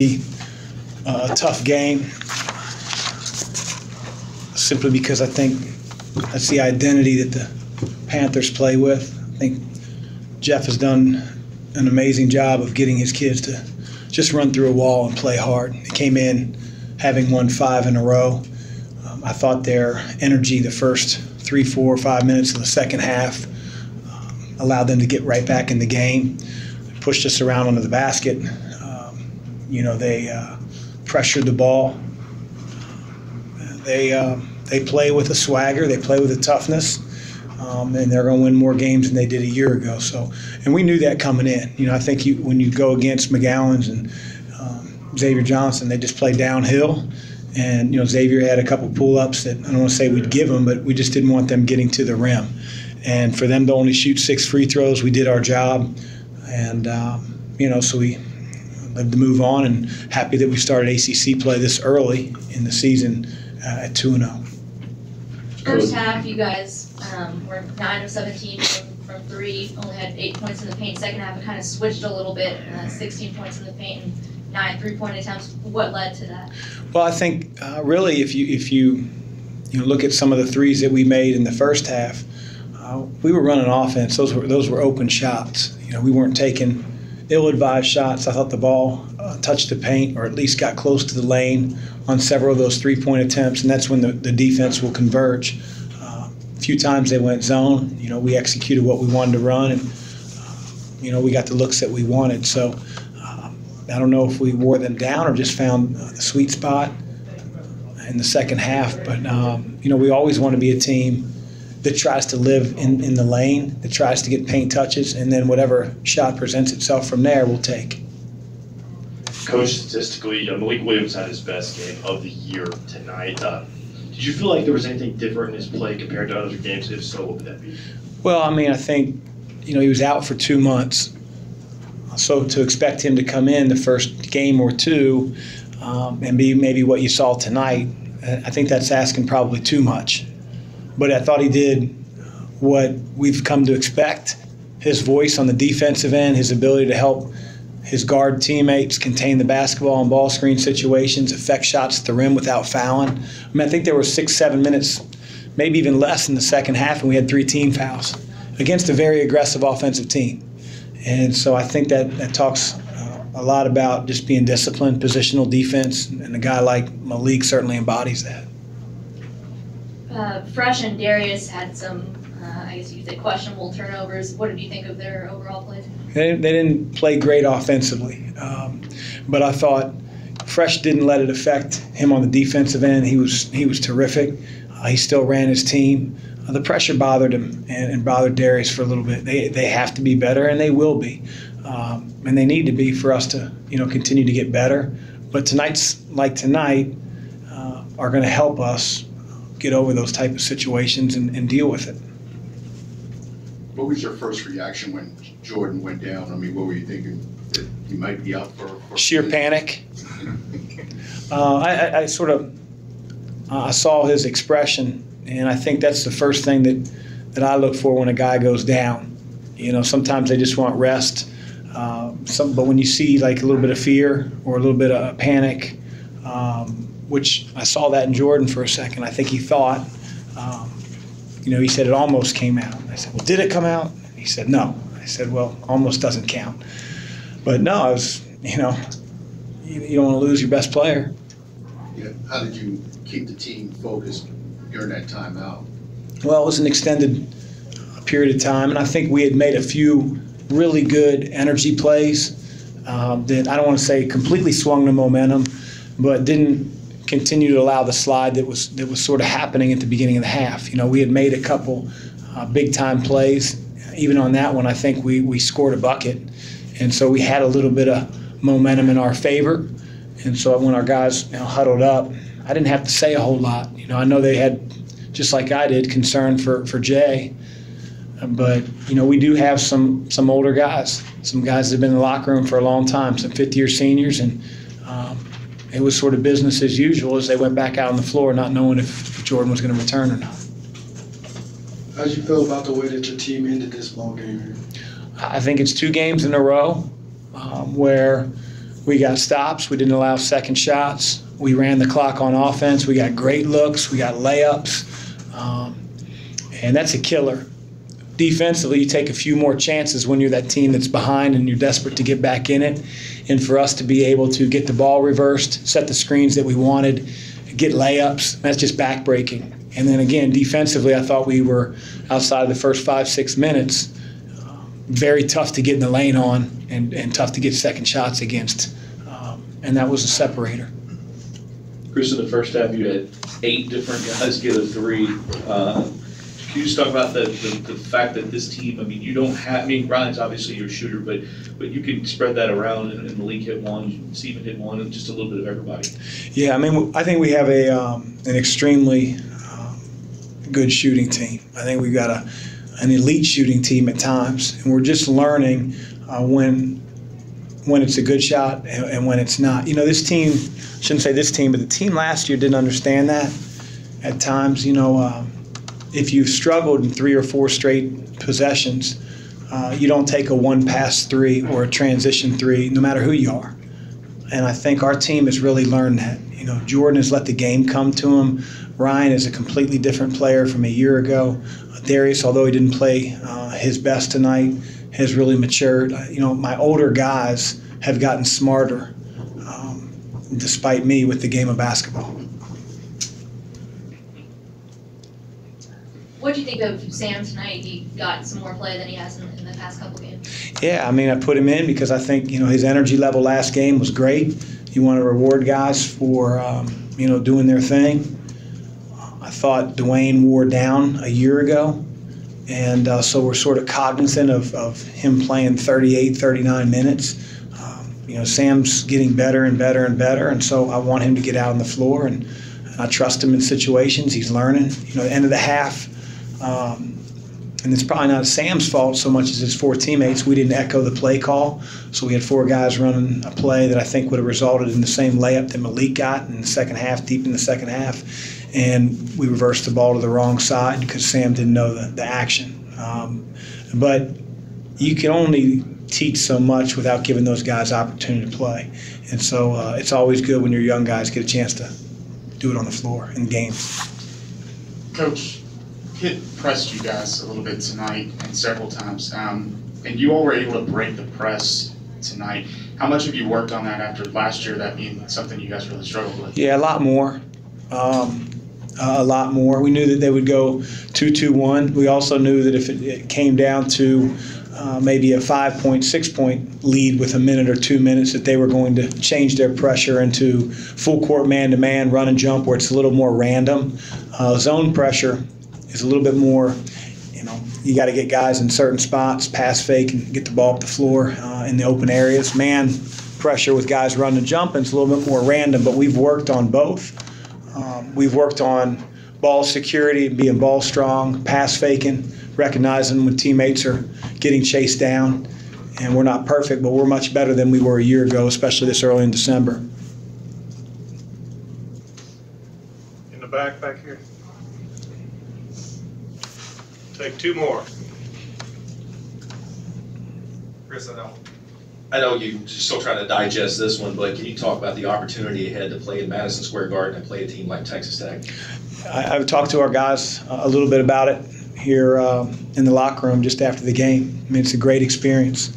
A tough game, simply because I think that's the identity that the Panthers play with. I think Jeff has done an amazing job of getting his kids to just run through a wall and play hard. They came in having won 5 in a row. I thought their energy the first 3, 4, 5 minutes of the second half allowed them to get right back in the game, pushed us around under the basket. They pressured the ball. They play with a swagger. They play with a toughness, and they're going to win more games than they did a year ago. And we knew that coming in. I think when you go against McGowan's and Xavier Johnson, they just play downhill. And Xavier had a couple pull-ups that I don't want to say we'd give them, but we just didn't want them getting to the rim. And for them to only shoot 6 free throws, we did our job. And so we lived to move on, and happy that we started ACC play this early in the season at 2-0. First half, you guys were 9 of 17 from 3, only had 8 points in the paint. Second half, it kind of switched a little bit, 16 points in the paint and 9 3-point attempts. What led to that? Well, I think really if you look at some of the threes that we made in the first half, we were running offense. Those were open shots. We weren't taking ill-advised shots. I thought the ball touched the paint, or at least got close to the lane on several of those 3-point attempts, and that's when the defense will converge. A few times they went zone. We executed what we wanted to run, and we got the looks that we wanted. So I don't know if we wore them down or just found the sweet spot in the second half. But we always want to be a team that tries to live in the lane, that tries to get paint touches, and then whatever shot presents itself from there, we'll take. Coach, statistically, Malik Williams had his best game of the year tonight. Did you feel like there was anything different in his play compared to other games? If so, what would that be? Well, I think, he was out for 2 months. So to expect him to come in the first game or two and be maybe what you saw tonight, I think that's asking probably too much. But I thought he did what we've come to expect. His voice on the defensive end, his ability to help his guard teammates contain the basketball in ball screen situations, affect shots at the rim without fouling. I think there were 6, 7 minutes, maybe even less in the second half, and we had 3 team fouls against a very aggressive offensive team. And so I think that talks a lot about just being disciplined, positional defense, and a guy like Malik certainly embodies that. Fresh and Darius had some, I guess you could say, questionable turnovers. What did you think of their overall play? They didn't play great offensively, but I thought Fresh didn't let it affect him on the defensive end. He was terrific. He still ran his team. The pressure bothered him and bothered Darius for a little bit. They have to be better, and they will be, and they need to be for us to continue to get better. But tonight are going to help us get over those type of situations and deal with it. What was your first reaction when Jordan went down? What were you thinking? That he might be out for sheer panic. I saw his expression, and I think that's the first thing that I look for when a guy goes down. Sometimes they just want rest. But when you see like a little bit of fear or a little bit of panic, which I saw that in Jordan for a second. I think he thought, he said it almost came out. I said, well, did it come out? He said, no. I said, well, almost doesn't count. But no, I was, you don't want to lose your best player. Yeah. How did you keep the team focused during that timeout? Well, it was an extended period of time, and I think we had made a few really good energy plays that I don't want to say completely swung the momentum, but didn't continue to allow the slide that was sort of happening at the beginning of the half. We had made a couple big-time plays. Even on that one, I think we scored a bucket. And so we had a little bit of momentum in our favor. And so when our guys huddled up, I didn't have to say a whole lot. I know they had, just like I did, concern for Jay. But, we do have some older guys, some guys that have been in the locker room for a long time, some fifth-year seniors, and it was sort of business as usual as they went back out on the floor not knowing if Jordan was going to return or not. How did you feel about the way that your team ended this ball game? I think it's 2 games in a row where We got stops. We didn't allow second shots. We ran the clock on offense. We got great looks. We got layups. And that's a killer. Defensively, you take a few more chances when you're that team that's behind and you're desperate to get back in it. And for us to be able to get the ball reversed, set the screens that we wanted, get layups, that's just backbreaking. And then again, defensively, I thought we were, outside of the first 5-6 minutes, very tough to get in the lane on and tough to get second shots against. And that was a separator. Chris, in the first half, you had 8 different guys get a 3. Can you just talk about the fact that this team, I mean, you don't have, I mean, Ryan's obviously your shooter, but you can spread that around, and Malik hit one, Steven hit one, and just a little bit of everybody. Yeah, I mean, I think we have an extremely good shooting team. I think we've got an elite shooting team at times, and we're just learning when it's a good shot and when it's not. You know, this team, I shouldn't say this team, but the team last year didn't understand that at times. You know, if you've struggled in 3 or 4 straight possessions, you don't take a one-pass 3 or a transition 3, no matter who you are. And I think our team has really learned that. You know, Jordan has let the game come to him. Ryan is a completely different player from a year ago. Darius, although he didn't play his best tonight, has really matured. You know, my older guys have gotten smarter, despite me, with the game of basketball. What do you think of Sam tonight? He got some more play than he has in the past couple games. Yeah, I mean, I put him in because I think, you know, his energy level last game was great. You want to reward guys for, you know, doing their thing. I thought Dwayne wore down a year ago, and so we're sort of cognizant of him playing 38, 39 minutes. You know, Sam's getting better and better and better, and so I want him to get out on the floor, and I trust him in situations. He's learning. You know, at the end of the half, and it's probably not Sam's fault so much as his 4 teammates. We didn't echo the play call, so we had 4 guys running a play that I think would have resulted in the same layup that Malik got in the second half, deep in the second half. And we reversed the ball to the wrong side because Sam didn't know the action. But you can only teach so much without giving those guys opportunity to play. And so it's always good when your young guys get a chance to do it on the floor in games. Coach, Pitt pressed you guys a little bit tonight and several times, and you all were able to break the press tonight. How much have you worked on that after last year, that being something you guys really struggled with? Yeah, a lot more. A lot more. We knew that they would go 2-2-1. We also knew that if it came down to maybe a 5-point, 6-point lead with a minute or 2 minutes, that they were going to change their pressure into full court man-to-man, run and jump, where it's a little more random. Zone pressure is a little bit more, you know, you got to get guys in certain spots, pass fake and get the ball up the floor in the open areas. Man pressure with guys running and jumping is a little bit more random, but we've worked on both. We've worked on ball security, being ball strong, pass faking, recognizing when teammates are getting chased down. And we're not perfect, but we're much better than we were a year ago, especially this early in December. In the back here. Take 2 more. Chris, I know you're still trying to digest this one, but can you talk about the opportunity ahead to play in Madison Square Garden and play a team like Texas Tech? I've talked to our guys a little bit about it here in the locker room just after the game. I mean, it's a great experience.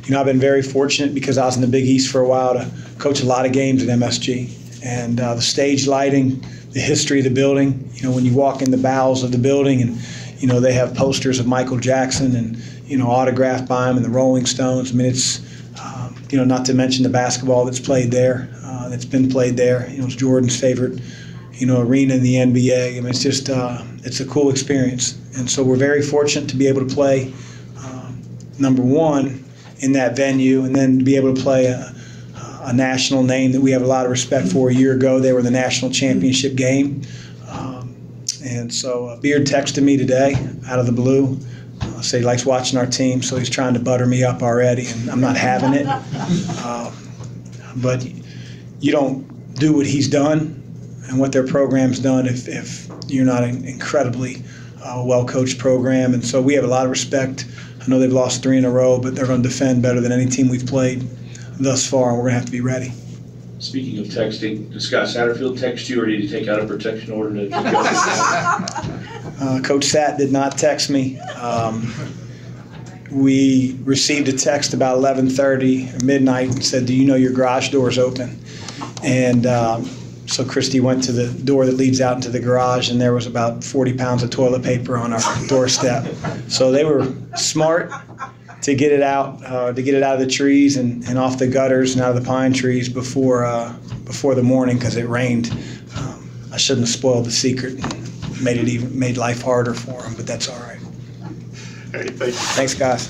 You know, I've been very fortunate because I was in the Big East for a while to coach a lot of games at MSG. And the stage lighting, the history of the building, you know, when you walk in the bowels of the building and, you know, they have posters of Michael Jackson and, you know, autographed by him and the Rolling Stones. I mean, it's, you know, not to mention the basketball that's played there, that's been played there. You know, it's Jordan's favorite, you know, arena in the NBA. I mean, it's just, it's a cool experience. And so we're very fortunate to be able to play, number one, in that venue, and then to be able to play a national name that we have a lot of respect for. A year ago, they were in the national championship game. And so Beard texted me today out of the blue. Said he likes watching our team, so he's trying to butter me up already, and I'm not having it. But you don't do what he's done and what their program's done if you're not an incredibly well-coached program. And so we have a lot of respect. I know they've lost 3 in a row, but they're going to defend better than any team we've played thus far, and we're going to have to be ready. Speaking of texting, did Scott Satterfield text you, or did he take out a protection order to go? Coach Sat did not text me. We received a text about 11:30 or midnight and said, "Do you know your garage door is open?" And so Christy went to the door that leads out into the garage, and there was about 40 pounds of toilet paper on our doorstep. So they were smart to get it out of the trees and off the gutters and out of the pine trees before the morning, because it rained. I shouldn't have spoiled the secret and made life harder for them, but that's all right. Hey, thank you. Thanks, guys.